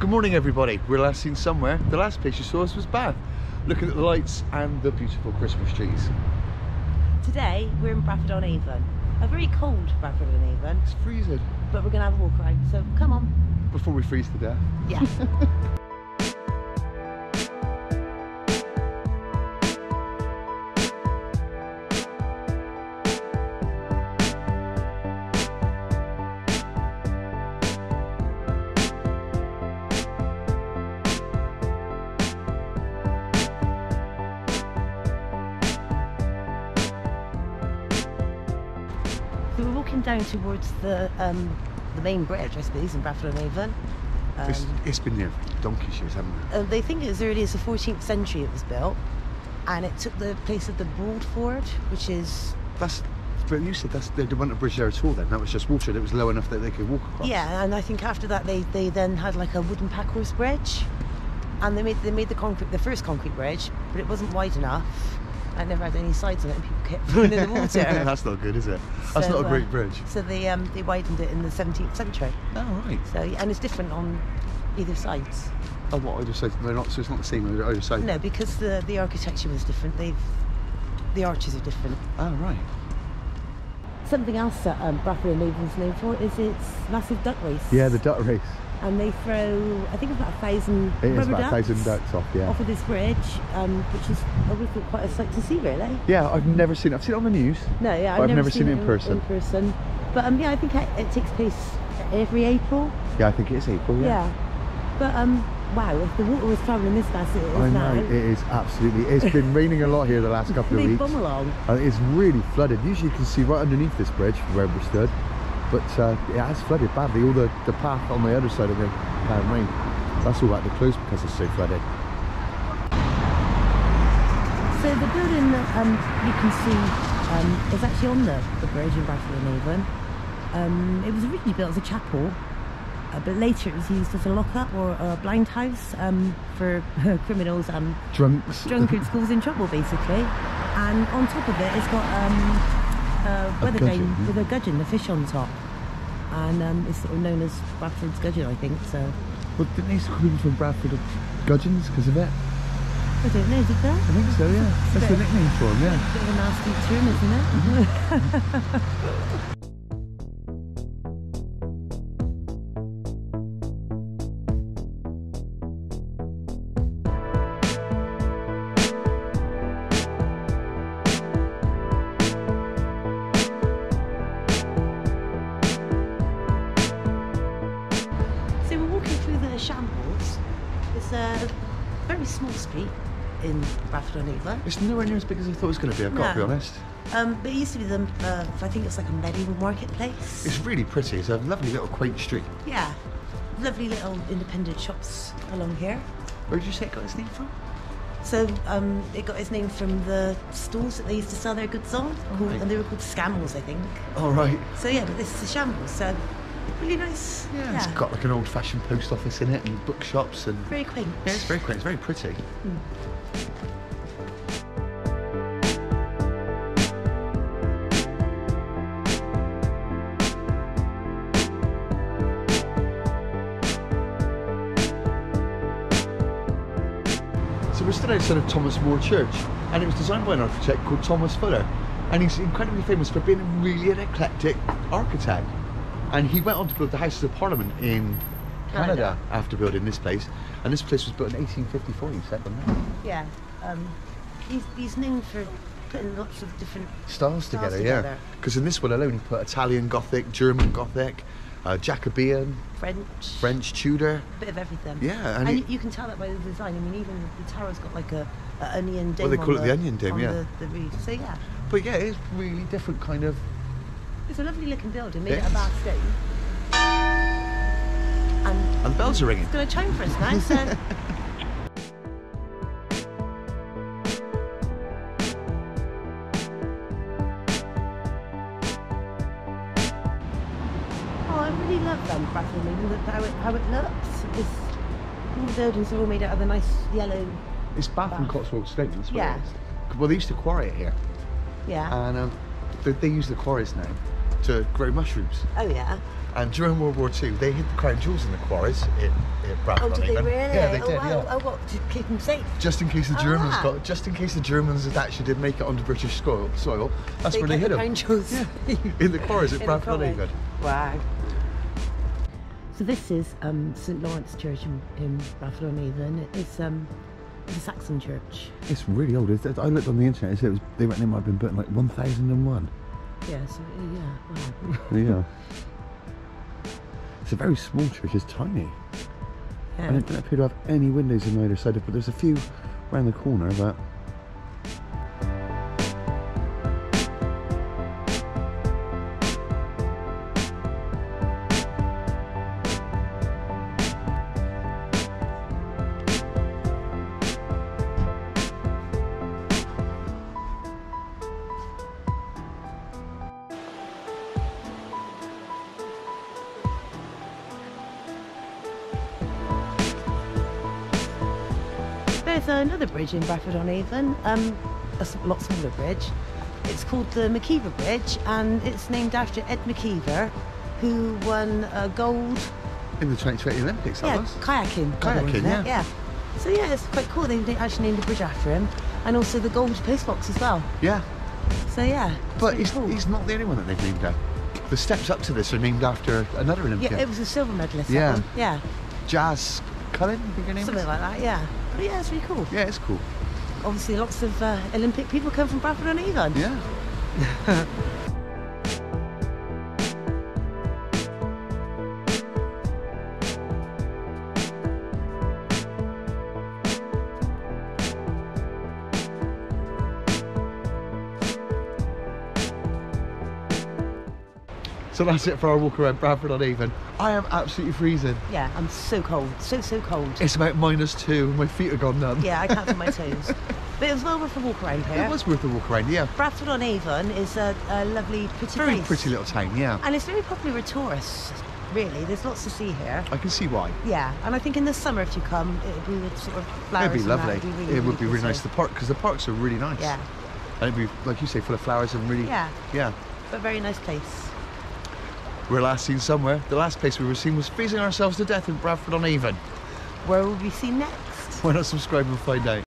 Good morning everybody. We're last seen somewhere. The last place you saw us was Bath, looking at the lights and the beautiful Christmas trees. Today we're in Bradford on Avon. A very cold Bradford on Avon. It's freezing. But we're going to have a walk around, so come on. Before we freeze to death. Yeah. So we're walking down towards the main bridge, I suppose, in Bradford on Avon. It's been there for donkey's years, hasn't it? They think as early as the 14th century it was built, and it took the place of the Bradford, which is... But you said they weren't a bridge there at all then, that was just water, it was low enough that they could walk across. Yeah, and I think after that they then had like a wooden packhorse bridge, and they made the first concrete bridge, but it wasn't wide enough. It never had any sides on it and people kept falling in the water. That's not good, is it? That's not a great bridge. So they widened it in the 17th century. Oh, right. So, and it's different on either sides. Oh, what, either side? They're not, so it's not the same on either side? No, because the architecture was different. The arches are different. Oh, right. Something else that Bradford on Avon's known for is its massive duck race. Yeah, the duck race. And they throw, I think it's about 1,000 It is about 1,000 ducks off, yeah. Off of this bridge, which is obviously quite a sight to see, really. Yeah, I've never seen it. I've seen it on the news. No, yeah, I've never seen it in person. But yeah, I think it takes place every April. Yeah, I think it is April, yeah. Yeah. But wow, if the water was travelling this fast, it is I now. know, it is absolutely. It's been raining a lot here the last couple of weeks. They bum along. It's really flooded. Usually you can see right underneath this bridge from where we stood. But it has flooded badly. All the path on the other side of the rain, that's all had to close because it's so flooded. So the building that you can see is actually on the bridge in Bradford on Avon. It was originally built as a chapel, but later it was used as a lockup or a blind house for criminals and drunkards causing trouble, basically. And on top of it, it's got a weather vane with a gudgeon, the fish on top, and it's sort of known as Bradford's gudgeon, I think. So. Well, didn't they used to call them from Bradford gudgeons because of it? I don't know, did they? I think so, yeah. That's the nickname for them, yeah. A bit of a nasty term, isn't it? So we're walking through the Shambles. It's a very small street in Bradford on Avon. It's nowhere near as big as I thought it was going to be, I've got to be honest. But it used to be I think it's like a medieval marketplace. It's really pretty. It's a lovely little quaint street. Yeah, lovely little independent shops along here. Where did you say it got its name from? So it got its name from the stores that they used to sell their goods on, and they were called Scammels, I think. Oh, right. So yeah, but this is a Shambles, so really nice. Yeah, it's got like an old-fashioned post office in it and bookshops and... Very quaint. Yeah, it's very quaint. It's very pretty. So we're stood outside of Thomas More Church, and it was designed by an architect called Thomas Fuller, and he's incredibly famous for being really an eclectic architect. And he went on to build the Houses of Parliament in Canada after building this place, and this place was built in 1854. You said, wasn't it? Yeah, he's known for putting lots of different styles together. Yeah, because in this one alone he put Italian Gothic, German Gothic, Jacobean, French, Tudor, a bit of everything. Yeah, and you can tell that by the design. I mean, even the tower's got like a onion dome. Well, they call it the onion dome, yeah. The roof. So yeah. But yeah, it's really different kind of. It's a lovely looking building, made out of Bath stone. And the bells are ringing. It's going to chime for us now. So. I really love Bradford on Avon, how it looks. All the buildings are all made out of a nice yellow. It's Bath and Cotswolds stone, that's what it is. Well, they used to quarry it here. Yeah. And they use the quarries now. to grow mushrooms. Oh yeah. And during World War II, they hid the crown jewels in the quarries in Bradford. Oh, did they really? Yeah, they did. Wow. Yeah. Oh, what? To keep them safe? Just in case the Germans wow. just in case the Germans had actually did make it onto British soil, that's where they hid them. Crown jewels. Yeah. In the quarries at Bradford. Wow. So this is St Lawrence Church in Bradford-on-Avon. It's a Saxon church. It's really old. I looked on the internet. They reckon it might have been built in like 1001. Yeah. So yeah. Wow. Yeah. It's a very small church. It's tiny. Yeah. And it doesn't appear to have any windows on either side, but there's a few around the corner. But There's another bridge in Bradford-on-Avon, a lot smaller bridge. It's called the McKeever Bridge, and it's named after Ed McKeever, who won gold. in the 2020 Olympics, that was. Kayaking. Kayaking, yeah. Yeah. So yeah, it's quite cool. They actually named a bridge after him, and also the gold postbox as well. Yeah. So yeah. But really cool. he's not the only one that they've named after. The steps up to this are named after another Olympian. Yeah, it was a silver medalist. Yeah. That one. Yeah. Jazz Cullen, I think her name Something is? like that. Yeah. But yeah, it's really cool. Yeah, it's cool. Obviously, lots of Olympic people come from Bradford-on-Avon. Yeah. So that's it for our walk around Bradford-on-Avon. I am absolutely freezing. Yeah, I'm so cold. So cold. It's about -2 and my feet are gone numb. Yeah, I can't feel my toes. But it was well worth a walk around here. It was worth a walk around, yeah. Bradford-on-Avon is a lovely, pretty Very place. pretty little town, yeah. And it's very popular with tourists, really. There's lots to see here. I can see why. Yeah, and I think in the summer if you come, it would be with sort of flowers. It'd be and that. lovely. It'd be It would be really nice. cool. The park, because the parks are really nice. Yeah, And it'd be, like you say, full of flowers and really... yeah, Yeah. but very nice place. We're last seen somewhere. The last place we were seen was freezing ourselves to death in Bradford-on-Avon. Where will we see next? Why not subscribe and find out?